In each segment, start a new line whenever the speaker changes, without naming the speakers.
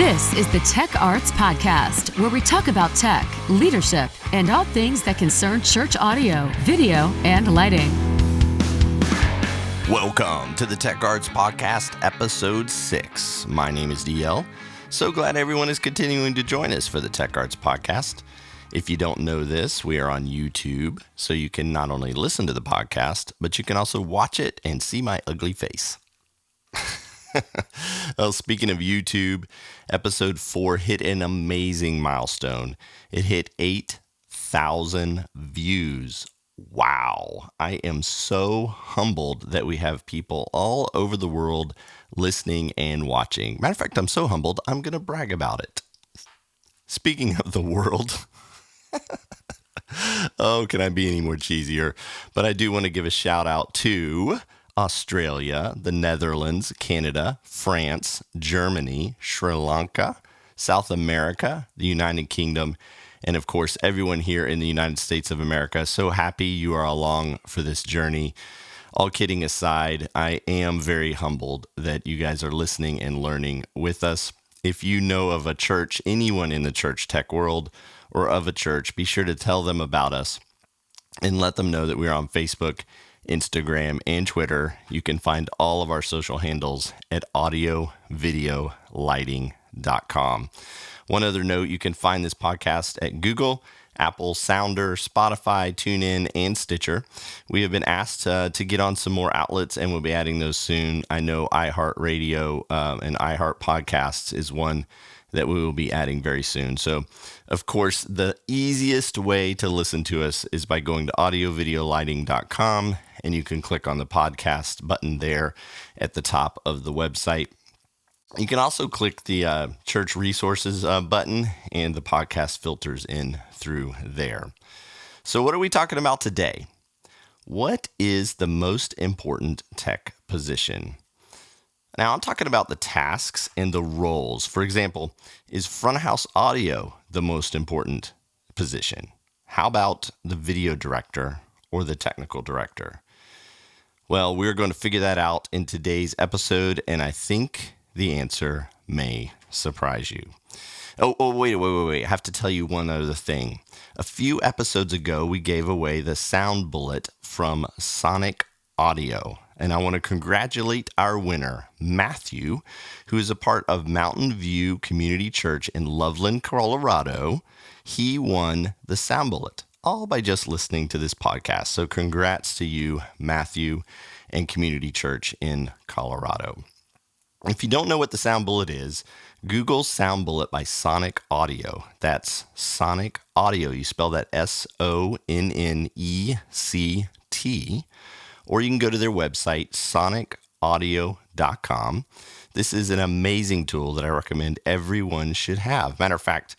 This is the Tech Arts Podcast, where we talk about tech, leadership, and all things that concern church audio, video, and lighting.
Welcome to the Tech Arts Podcast, Episode 6. My name is DL. So glad everyone is continuing to join us for the Tech Arts Podcast. If you don't know this, we are on YouTube, so you can not only listen to the podcast, but you can also watch it and see my ugly face. Well, speaking of YouTube, episode 4 hit an amazing milestone. It hit 8,000 views. Wow. I am so humbled that we have people all over the world listening and watching. Matter of fact, I'm so humbled, I'm going to brag about it. Speaking of the world, oh, can I be any more cheesier? But I do want to give a shout out to Australia, the Netherlands, Canada, France, Germany, Sri Lanka, South America, the United Kingdom, and of course, everyone here in the United States of America. So happy you are along for this journey. All kidding aside, I am very humbled that you guys are listening and learning with us. If you know of a church, anyone in the church tech world, or of a church, be sure to tell them about us and let them know that we're on Facebook, Instagram, and Twitter. You can find all of our social handles at audiovideolighting.com. One other note, you can find this podcast at Google, Apple, Sounder, Spotify, TuneIn, and Stitcher. We have been asked to get on some more outlets, and we'll be adding those soon. I know iHeartRadio and iHeart Podcasts is one that we will be adding very soon. So, of course, the easiest way to listen to us is by going to audiovideolighting.com, and you can click on the podcast button there at the top of the website. You can also click the church resources button, and the podcast filters in through there. So what are we talking about today? What is the most important tech position? Now, I'm talking about the tasks and the roles. For example, is front of house audio the most important position? How about the video director or the technical director? Well, we're going to figure that out in today's episode, and I think the answer may surprise you. Wait. I have to tell you one other thing. A few episodes ago, we gave away the sound bullet from Sonic Audio. And I want to congratulate our winner, Matthew, who is a part of Mountain View Community Church in Loveland, Colorado. He won the sound bullet, all by just listening to this podcast. So congrats to you, Matthew, and Community Church in Colorado. If you don't know what the sound bullet is, Google Sound Bullet by Sonic Audio. That's Sonic Audio. You spell that SONNECT. Or you can go to their website, sonicaudio.com. This is an amazing tool that I recommend everyone should have. Matter of fact,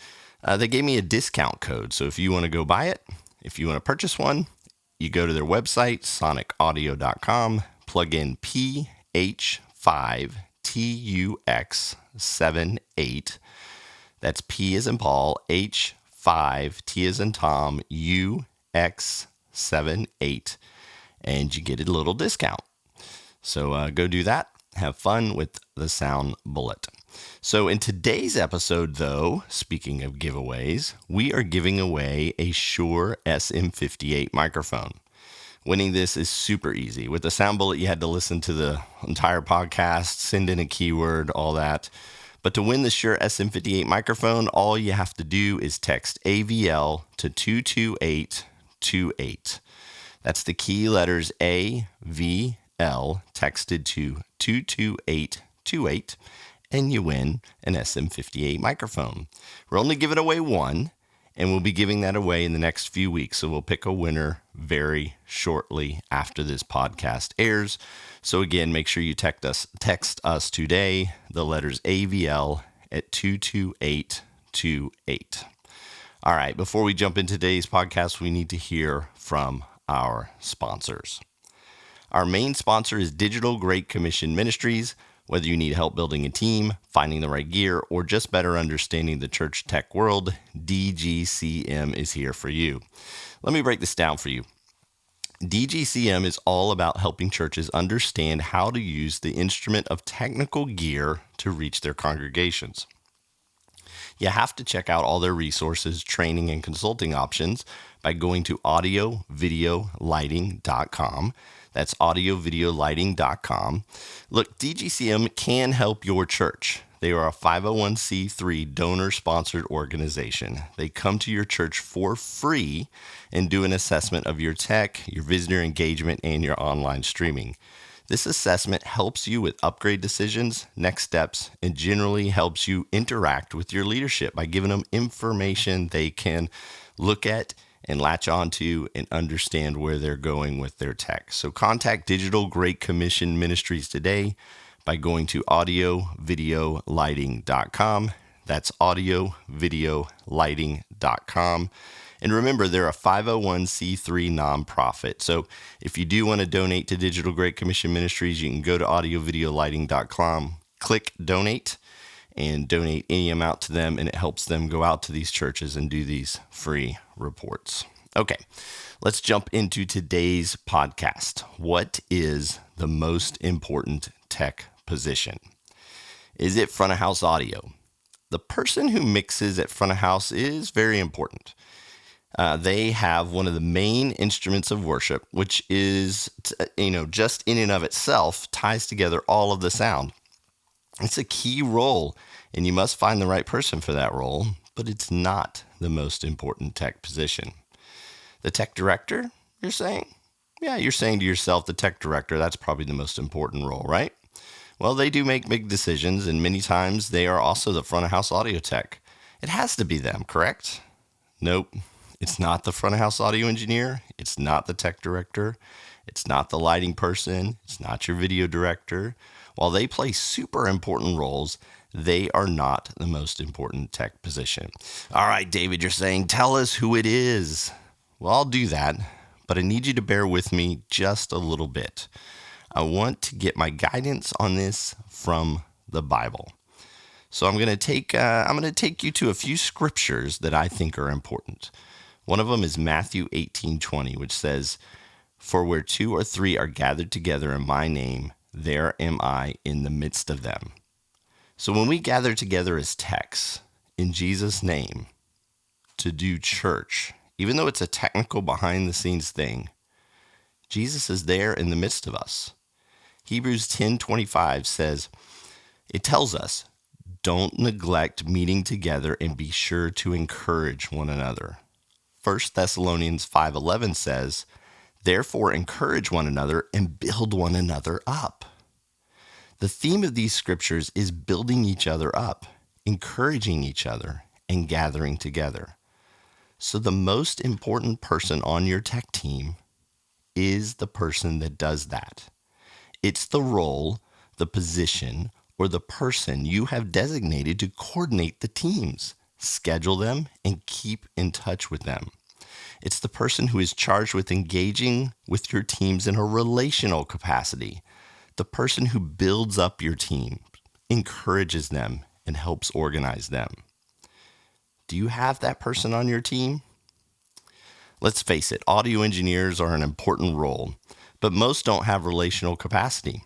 they gave me a discount code. So if you want to go buy it, if you want to purchase one, you go to their website, sonicaudio.com, plug in PH5TUX78. That's P as in Paul, H5, T as in Tom, UX78. And you get a little discount. So go do that. Have fun with the sound bullet. So in today's episode, though, speaking of giveaways, we are giving away a Shure SM58 microphone. Winning this is super easy. With the sound bullet, you had to listen to the entire podcast, send in a keyword, all that. But to win the Shure SM58 microphone, all you have to do is text AVL to 22828. That's the key letters AVL texted to 22828, and you win an SM58 microphone. We're only giving away one, and we'll be giving that away in the next few weeks. So we'll pick a winner very shortly after this podcast airs. So again, make sure you text us today, the letters AVL at 22828. All right, before we jump into today's podcast, we need to hear from our sponsors. Our main sponsor is Digital Great Commission Ministries. Whether you need help building a team, finding the right gear, or just better understanding the church tech world, DGCM is here for you. Let me break this down for you. DGCM is all about helping churches understand how to use the instrument of technical gear to reach their congregations. You have to check out all their resources, training, and consulting options by going to audiovideolighting.com. That's audiovideolighting.com. Look, DGCM can help your church. They are a 501c3 donor-sponsored organization. They come to your church for free and do an assessment of your tech, your visitor engagement, and your online streaming. This assessment helps you with upgrade decisions, next steps, and generally helps you interact with your leadership by giving them information they can look at and latch onto and understand where they're going with their tech. So contact Digital Great Commission Ministries today by going to audiovideolighting.com. That's audiovideolighting.com. And remember, they're a 501c3 nonprofit. So if you do want to donate to Digital Great Commission Ministries, you can go to audiovideolighting.com, click donate, and donate any amount to them, and it helps them go out to these churches and do these free reports. Okay, let's jump into today's podcast. What is the most important tech position? Is it front of house audio? The person who mixes at front of house is very important. They have one of the main instruments of worship, which is, just in and of itself, ties together all of the sound. It's a key role, and you must find the right person for that role, but it's not the most important tech position. The tech director, you're saying? Yeah, you're saying to yourself, the tech director, that's probably the most important role, right? Well, they do make big decisions, and many times they are also the front of house audio tech. It has to be them, correct? Nope. It's not the front of house audio engineer. It's not the tech director. It's not the lighting person. It's not your video director. While they play super important roles, they are not the most important tech position. All right, David, you're saying, tell us who it is. Well, I'll do that, but I need you to bear with me just a little bit. I want to get my guidance on this from the Bible. So I'm going to take you to a few scriptures that I think are important. One of them is Matthew 18:20, which says, "For where 2 or 3 are gathered together in my name, there am I in the midst of them." So when we gather together as techs in Jesus' name to do church, even though it's a technical behind-the-scenes thing, Jesus is there in the midst of us. Hebrews 10:25 says, it tells us, don't neglect meeting together and be sure to encourage one another. 1 Thessalonians 5:11 says, therefore encourage one another and build one another up. The theme of these scriptures is building each other up, encouraging each other, and gathering together. So the most important person on your tech team is the person that does that. It's the role, the position, or the person you have designated to coordinate the teams, schedule them, and keep in touch with them. It's the person who is charged with engaging with your teams in a relational capacity, the person who builds up your team, encourages them, and helps organize them. Do you have that person on your team? Let's face it, audio engineers are an important role, but most don't have relational capacity.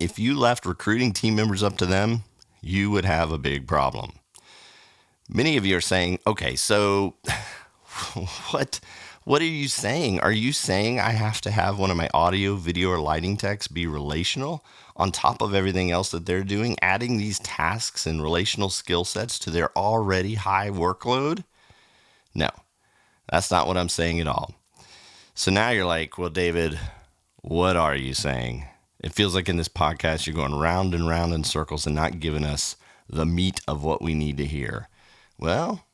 If you left recruiting team members up to them, you would have a big problem. Many of you are saying, okay, so what are you saying? Are you saying I have to have one of my audio, video, or lighting techs be relational on top of everything else that they're doing, adding these tasks and relational skill sets to their already high workload? No, that's not what I'm saying at all. So now you're like, well, David, what are you saying? It feels like in this podcast, you're going round and round in circles and not giving us the meat of what we need to hear. Well,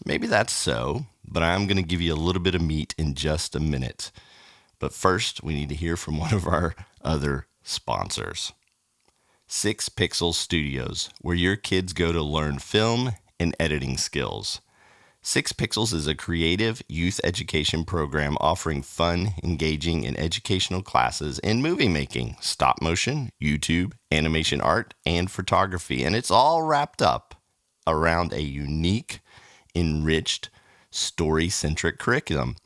maybe that's so, but I'm going to give you a little bit of meat in just a minute. But first, we need to hear from one of our other sponsors, 6 Pixels Studios, where your kids go to learn film and editing skills. 6 Pixels is a creative youth education program offering fun, engaging, and educational classes in movie making, stop motion, YouTube, animation art, and photography. And it's all wrapped up around a unique, enriched, story-centric curriculum.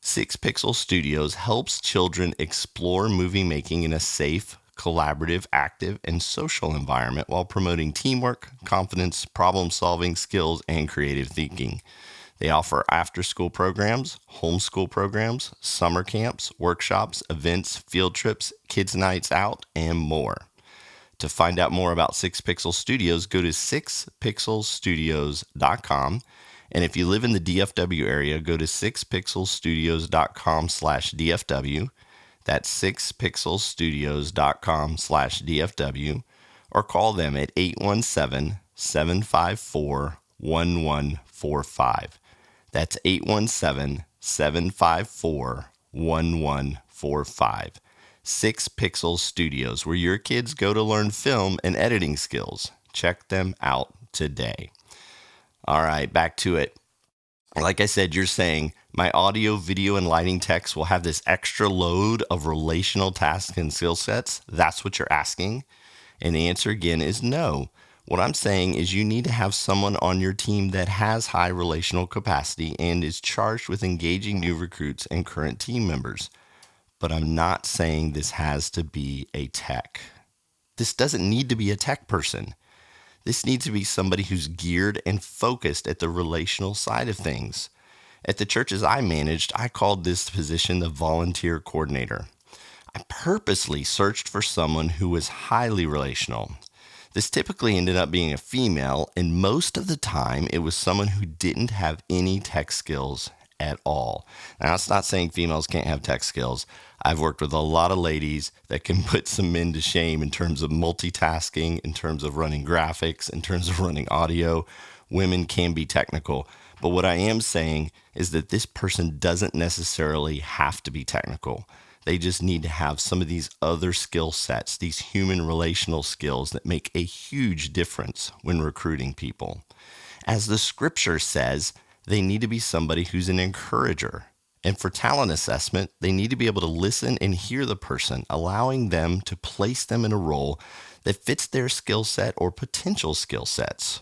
6 Pixel Studios helps children explore movie making in a safe, collaborative, active, and social environment while promoting teamwork, confidence, problem-solving skills, and creative thinking. They offer after-school programs, homeschool programs, summer camps, workshops, events, field trips, kids' nights out, and more. To find out more about 6 Pixel Studios, go to 6pixelstudios.com. And if you live in the DFW area, go to 6pixelstudios.com/DFW. That's 6pixelstudios.com/DFW. Or call them at 817-754-1145. That's 817-754-1145. 6 Pixel Studios, where your kids go to learn film and editing skills. Check them out today. All right, back to it. Like I said, you're saying my audio, video, and lighting techs will have this extra load of relational tasks and skill sets. That's what you're asking. And the answer again is no. What I'm saying is you need to have someone on your team that has high relational capacity and is charged with engaging new recruits and current team members. But I'm not saying this has to be a tech. This doesn't need to be a tech person. This needs to be somebody who's geared and focused at the relational side of things. At the churches I managed, I called this position the volunteer coordinator. I purposely searched for someone who was highly relational. This typically ended up being a female, and most of the time it was someone who didn't have any tech skills at all. Now, it's not saying females can't have tech skills. I've worked with a lot of ladies that can put some men to shame in terms of multitasking, in terms of running graphics, in terms of running audio. Women can be technical. But what I am saying is that this person doesn't necessarily have to be technical. They just need to have some of these other skill sets, these human relational skills that make a huge difference when recruiting people. As the scripture says, they need to be somebody who's an encourager. And for talent assessment, they need to be able to listen and hear the person, allowing them to place them in a role that fits their skill set or potential skill sets.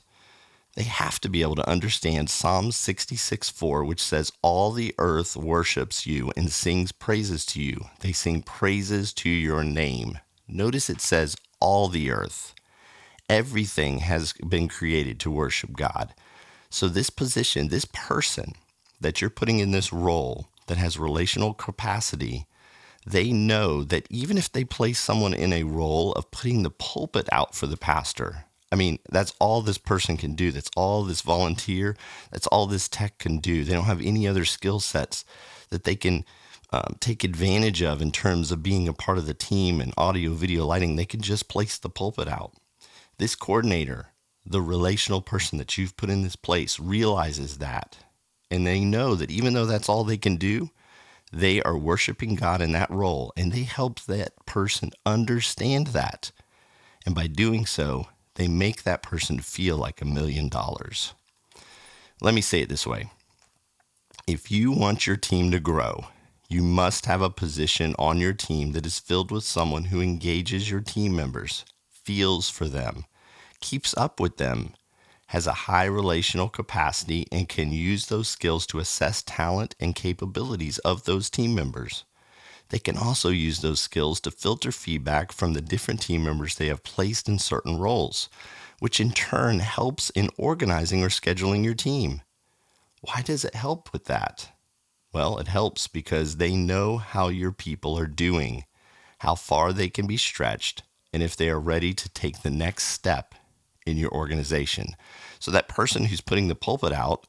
They have to be able to understand Psalm 66:4, which says, "All the earth worships you and sings praises to you. They sing praises to your name." Notice it says all the earth. Everything has been created to worship God. So this position, this person that you're putting in this role that has relational capacity, they know that even if they place someone in a role of putting the pulpit out for the pastor, I mean, that's all this person can do. That's all this volunteer, that's all this tech can do. They don't have any other skill sets that they can take advantage of in terms of being a part of the team and audio, video, lighting. They can just place the pulpit out. This coordinator, the relational person that you've put in this place, realizes that. And they know that even though that's all they can do, they are worshiping God in that role. And they help that person understand that. And by doing so, they make that person feel like $1 million. Let me say it this way. If you want your team to grow, you must have a position on your team that is filled with someone who engages your team members, feels for them, keeps up with them, has a high relational capacity, and can use those skills to assess talent and capabilities of those team members. They can also use those skills to filter feedback from the different team members they have placed in certain roles, which in turn helps in organizing or scheduling your team. Why does it help with that? Well, it helps because they know how your people are doing, how far they can be stretched, and if they are ready to take the next step in your organization. So that person who's putting the pulpit out,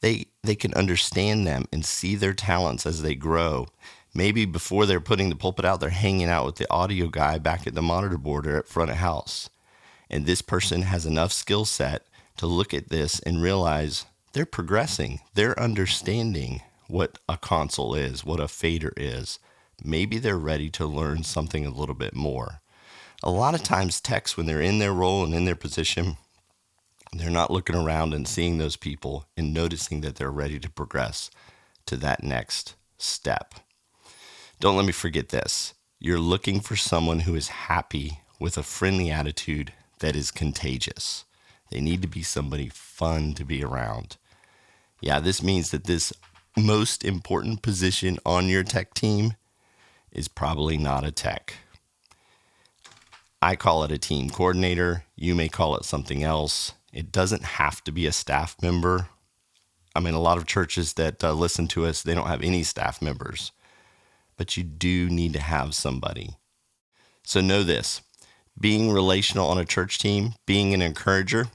they can understand them and see their talents as they grow. Maybe before they're putting the pulpit out, they're hanging out with the audio guy back at the monitor board or at front of house. And this person has enough skill set to look at this and realize they're progressing. They're understanding what a console is, what a fader is. Maybe they're ready to learn something a little bit more. A lot of times techs, when they're in their role and in their position, they're not looking around and seeing those people and noticing that they're ready to progress to that next step. Don't let me forget this. You're looking for someone who is happy with a friendly attitude that is contagious. They need to be somebody fun to be around. Yeah, this means that this most important position on your tech team is probably not a tech. I call it a team coordinator. You may call it something else. It doesn't have to be a staff member. I mean, a lot of churches that listen to us, they don't have any staff members, but you do need to have somebody. So know this, being relational on a church team, being an encourager,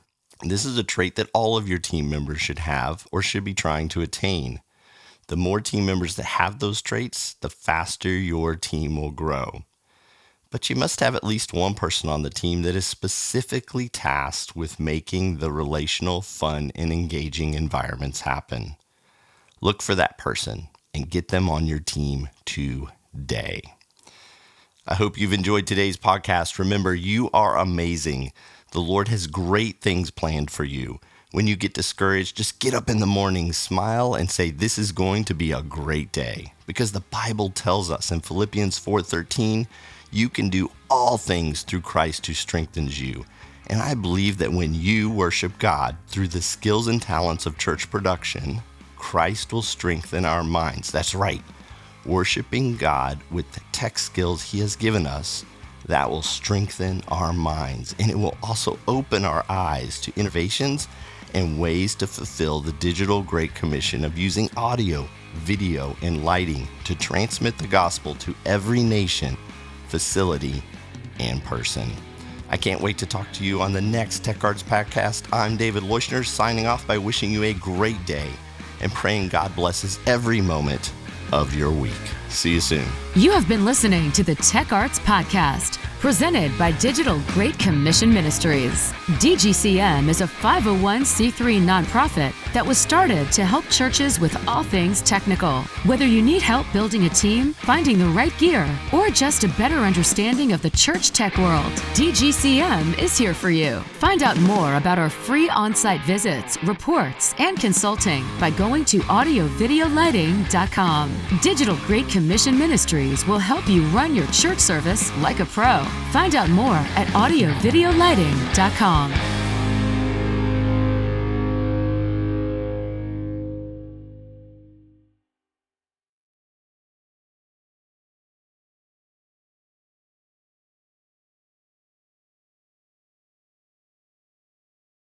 this is a trait that all of your team members should have or should be trying to attain. The more team members that have those traits, the faster your team will grow. But you must have at least one person on the team that is specifically tasked with making the relational, fun, and engaging environments happen. Look for that person and get them on your team today. I hope you've enjoyed today's podcast. Remember, you are amazing. The Lord has great things planned for you. When you get discouraged, just get up in the morning, smile, and say, this is going to be a great day. Because the Bible tells us in Philippians 4:13, you can do all things through Christ who strengthens you. And I believe that when you worship God through the skills and talents of church production, Christ will strengthen our minds. That's right. Worshiping God with the tech skills He has given us, that will strengthen our minds. And it will also open our eyes to innovations and ways to fulfill the digital Great Commission of using audio, video, and lighting to transmit the gospel to every nation, facility, and person. I can't wait to talk to you on the next Tech Arts Podcast. I'm David Leuschner, signing off by wishing you a great day and praying God blesses every moment of your week. See you soon.
You have been listening to the Tech Arts Podcast, presented by Digital Great Commission Ministries. DGCM is a 501c3 nonprofit that was started to help churches with all things technical. Whether you need help building a team, finding the right gear, or just a better understanding of the church tech world, DGCM is here for you. Find out more about our free on-site visits, reports, and consulting by going to audiovideolighting.com. Digital Great Commission Ministries will help you run your church service like a pro. Find out more at audiovideolighting.com.